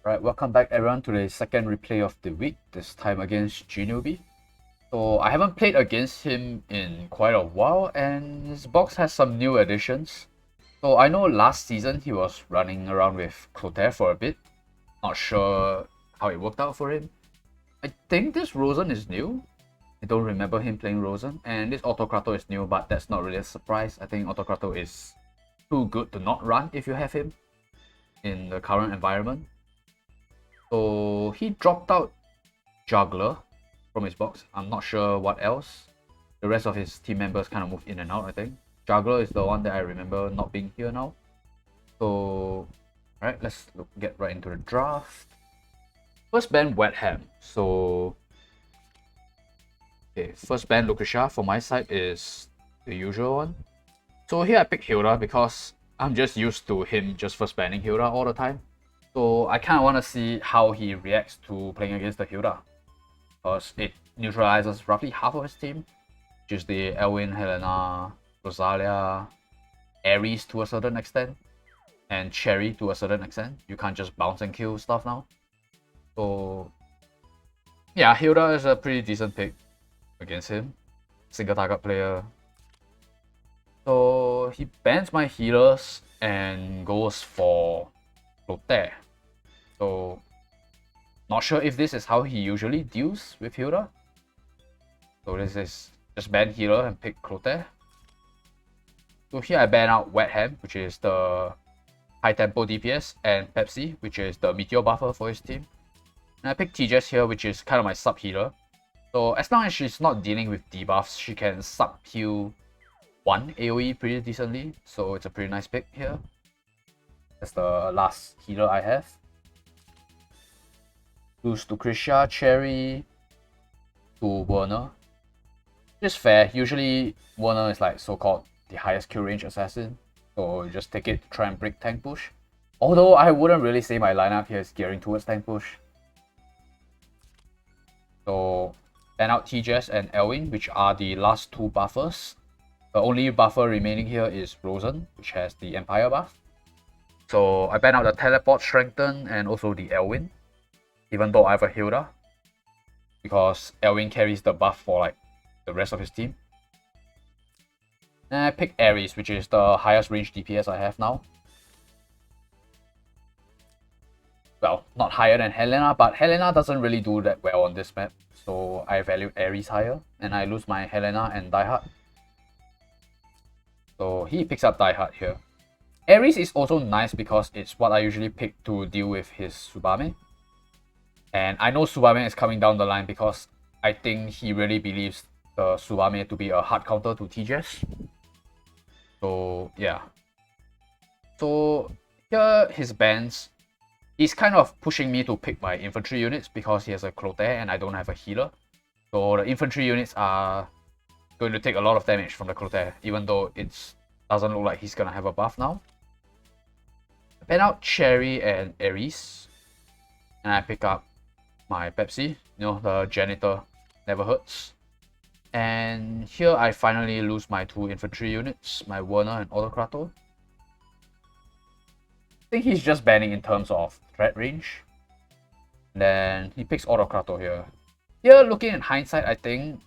Right, welcome back everyone to the second replay of the week, this time against Ginobi. So I haven't played against him in quite a while and his box has some new additions. So I know last season he was running around with Clotaire for a bit. Not sure how it worked out for him. I think this Rosen is new. I don't remember him playing Rosen. And this Autocrato is new, but that's not really a surprise. I think Autocrato is too good to not run if you have him in the current environment. So he dropped out Juggler from his box. I'm not sure what else. The rest of his team members kind of moved in and out, I think. Juggler is the one that I remember not being here now. So, alright, let's get right into the draft. First ban Wet Ham. So, okay, first ban Lucretia for my side is the usual one. So here I pick Hilda because I'm just used to him just first banning Hilda all the time. So I kind of want to see how he reacts to playing against the Hilda. Because it neutralizes roughly half of his team. Which is the Elwin, Helena, Rosalia, Ares to a certain extent. And Cherry to a certain extent. You can't just bounce and kill stuff now. So yeah, Hilda is a pretty decent pick against him. Single target player. So he bans my healers and goes for Clotaire. So not sure if this is how he usually deals with Hilda. So this is just ban healer and pick Clotaire. So here I ban out Wet Ham, which is the high tempo DPS, and Pepsi, which is the meteor buffer for his team. And I pick TJS here, which is kind of my sub healer. So as long as she's not dealing with debuffs, she can sub heal 1 AoE pretty decently. So it's a pretty nice pick here. That's the last healer I have. Lose to Krisha, Cherry, to Werner. Just fair. Usually Werner is like so-called the highest kill range assassin. So you just take it to try and break tank push. Although I wouldn't really say my lineup here is gearing towards tank push. So ban out TJS and Elwin, which are the last two buffers. The only buffer remaining here is Rosen, which has the Empire buff. So I ban out the Teleport Strengthen and also the Elwin, even though I have a Hilda, because Elwin carries the buff for like the rest of his team. And I pick Ares, which is the highest range DPS I have now. Well, not higher than Helena, but Helena doesn't really do that well on this map, so I value Ares higher, and I lose my Helena and Diehard. So he picks up Diehard here. Ares is also nice because it's what I usually pick to deal with his Tsubame. And I know Tsubame is coming down the line because I think he really believes the Tsubame to be a hard counter to TJS. So yeah. So here his bans. He's kind of pushing me to pick my infantry units because he has a Clotaire and I don't have a healer. So the infantry units are going to take a lot of damage from the Clotaire, even though it doesn't look like he's gonna have a buff now. I ban out Cherry and Ares, and I pick up my Pepsi, the janitor never hurts. And here I finally lose my two infantry units, my Werner and Autocrato. I think he's just banning in terms of threat range. And then he picks Autocrato here. Here, looking in hindsight, I think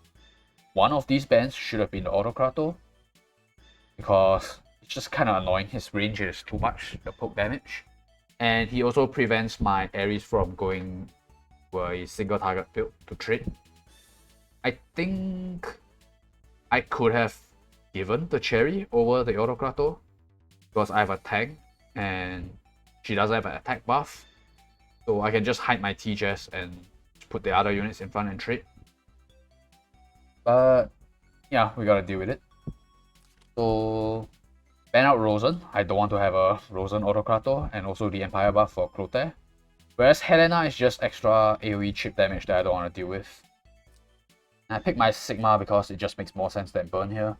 one of these bans should have been the Autocrato, because it's just kind of annoying. His range is too much, the poke damage. And he also prevents my Ares from going for a single target build to trade. I think I could have given the Cherry over the Autocrato because I have a tank and she doesn't have an attack buff. So I can just hide my TJS and put the other units in front and trade. But yeah, we gotta deal with it. So ban out Rosen. I don't want to have a Rosen Autocrato, and also the Empire buff for Clotaire. Whereas Helena is just extra AoE chip damage that I don't want to deal with. And I pick my Sigma because it just makes more sense than Burn here.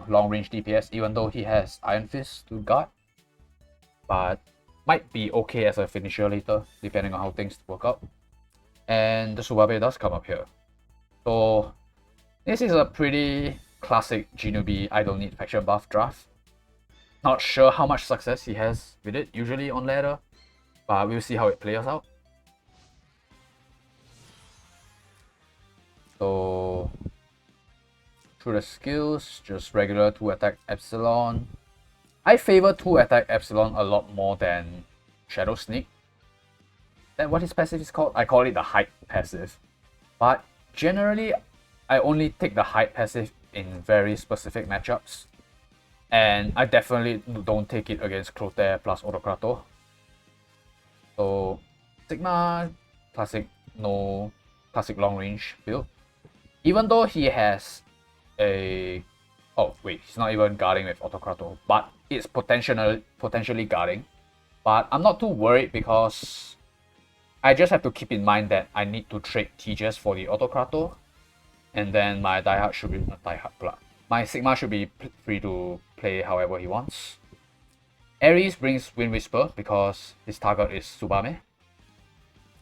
Long range DPS, even though he has Iron Fist to guard. But might be okay as a finisher later, depending on how things work out. And the Subabe does come up here. So this is a pretty classic Jinubi I don't need faction buff draft. Not sure how much success he has with it usually on ladder. but we'll see how it plays out. So through the skills, just regular 2 attack Epsilon. I favor 2 attack Epsilon a lot more than Shadow Sneak. That what his passive is called? I call it the Hide passive. But generally, I only take the Hide passive in very specific matchups. And I definitely don't take it against Clotaire plus Autocrator. So Sigma, classic long range build. Even though he has a... Oh wait, he's not even guarding with Autocrator, but it's potentially guarding. But I'm not too worried because I just have to keep in mind that I need to trade Tejas for the Autocrator. And then my diehard should be... not diehard, my Sigma should be free to play however he wants. Ares brings Wind Whisper because his target is Tsubame.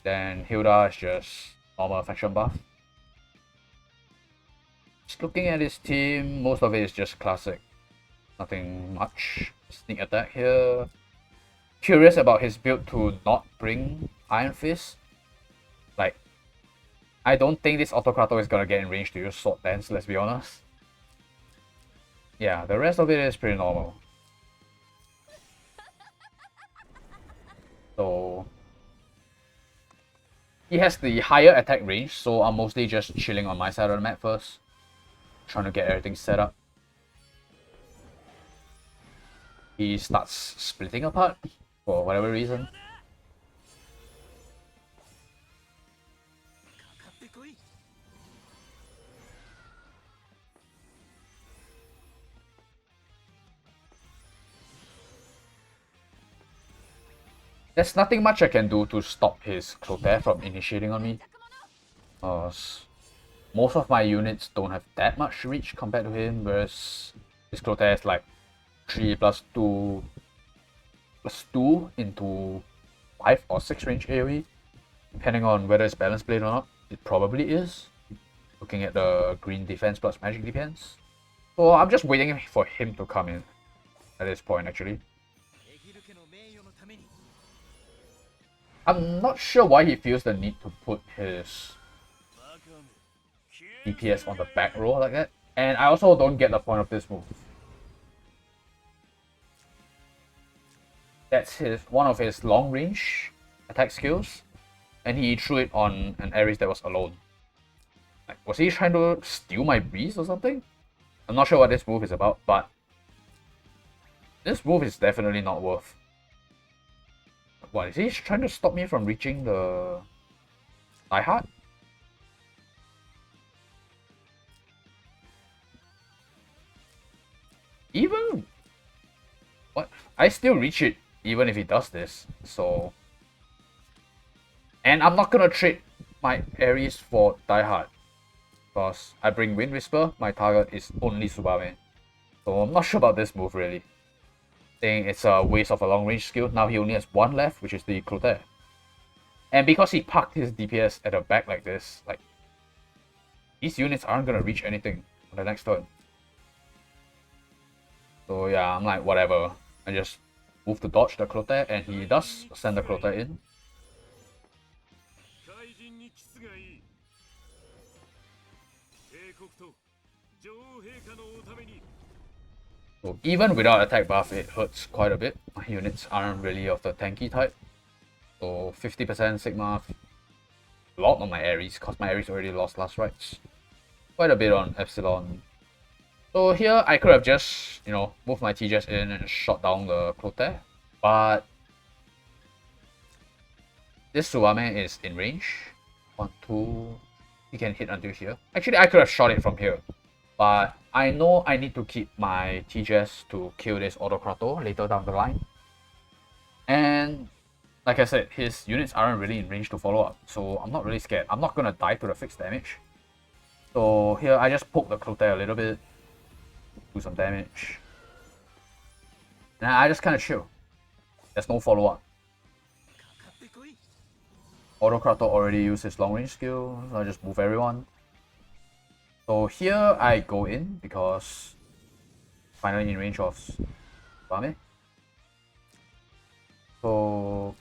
Then Hilda is just normal faction buff. Just looking at his team, most of it is just classic. Nothing much. Sneak attack here. Curious about his build to not bring Iron Fist. Like, I don't think this Autocrator is gonna get in range to use Sword Dance, let's be honest. Yeah, the rest of it is pretty normal. So he has the higher attack range, so I'm mostly just chilling on my side of the map first. Trying to get everything set up. He starts splitting apart for whatever reason. There's nothing much I can do to stop his Clotaire from initiating on me. Most of my units don't have that much reach compared to him, whereas his Clotaire is like 3 plus 2 into 5 or 6 range AoE. Depending on whether it's balance blade or not, it probably is. Looking at the green defense plus magic defense. So I'm just waiting for him to come in at this point actually. I'm not sure why he feels the need to put his DPS on the back row like that. And I also don't get the point of this move. That's one of his long range attack skills. And he threw it on an Ares that was alone. Like, was he trying to steal my breeze or something? I'm not sure what this move is about, but this move is definitely not worth. What, is he trying to stop me from reaching the diehard? Even... What? I still reach it even if he does this, so... And I'm not gonna trade my Ares for diehard. Because I bring Wind Whisper, my target is only Tsubame. So I'm not sure about this move really. Think it's a waste of a long range skill. Now he only has one left, which is the Clotaire. And because he parked his DPS at the back like this, like these units aren't gonna reach anything on the next turn. So yeah, I'm like whatever. I just move to dodge the Clotaire, and he does send the Clotaire in. So even without attack buff, it hurts quite a bit. My units aren't really of the tanky type. So 50% Sigma, a lot on my Ares, because my Ares already lost last rites. Quite a bit on Epsilon. So here I could have just, you know, moved my Tejas in and shot down the Clotaire. But this Tsubame is in range. 1, 2, he can hit until here. Actually, I could have shot it from here. But I know I need to keep my Tejas to kill this Autocrator later down the line. And like I said, his units aren't really in range to follow up. So I'm not really scared. I'm not gonna die to the fixed damage. So here I just poke the Clotaire a little bit. Do some damage. And I just kind of chill. There's no follow up. Autocrator already used his long range skill, so I just move everyone. So here I go in because finally in range of Tsubame. So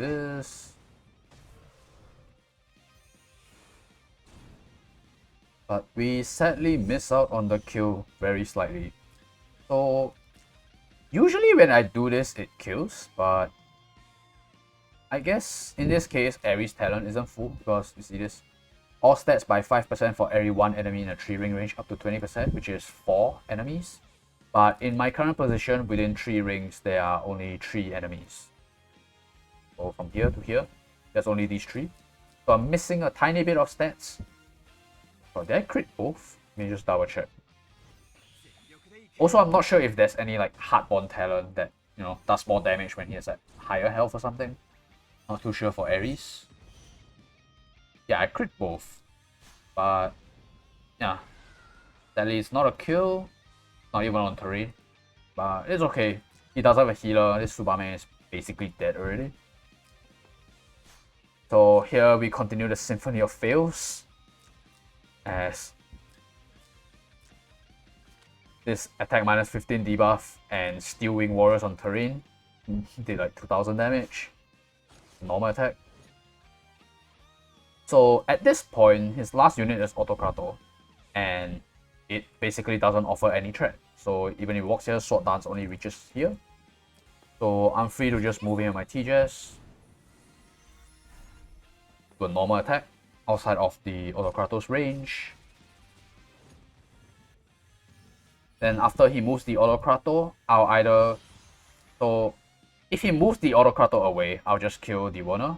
this. But we sadly miss out on the kill very slightly. So usually when I do this, it kills, but I guess in this case, Ares' talent isn't full because you see this. All stats by 5% for every 1 enemy in a 3 ring range up to 20%, which is 4 enemies. But in my current position, within 3 rings, there are only 3 enemies. So from here to here, there's only these 3. So I'm missing a tiny bit of stats. Oh, did I crit both? Let me just double check. Also, I'm not sure if there's any like hardborn talent that, you know, does more damage when he has like higher health or something. Not too sure for Ares. Yeah, I crit both. But yeah, sadly it's not a kill. Not even on terrain. But it's okay. He does have a healer. This Subame is basically dead already. So here we continue the Symphony of Fails. As this attack minus 15 debuff and Steel Wing Warriors on terrain did like 2000 damage. Normal attack. So at this point, his last unit is Autocrator, and it basically doesn't offer any threat. So even if he walks here, Sword Dance only reaches here. So I'm free to just move in on my TJS to a normal attack outside of the Autocrator's range. Then after he moves the Autocrator, I'll either... So if he moves the Autocrator away, I'll just kill the Warner.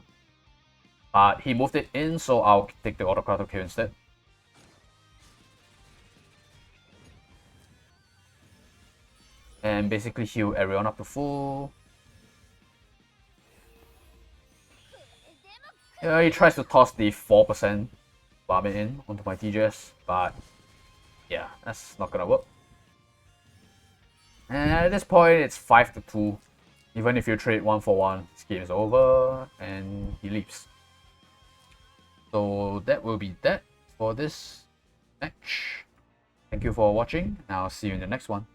But he moved it in, so I'll take the Autocrator kill instead. And basically heal everyone up to full. Yeah, he tries to toss the 4% Barman in onto my TJS, but yeah, that's not gonna work. And at this point, it's 5-2. Even if you trade 1 for 1, this game is over, and he leaves. So that will be that for this match. Thank you for watching, and I'll see you in the next one.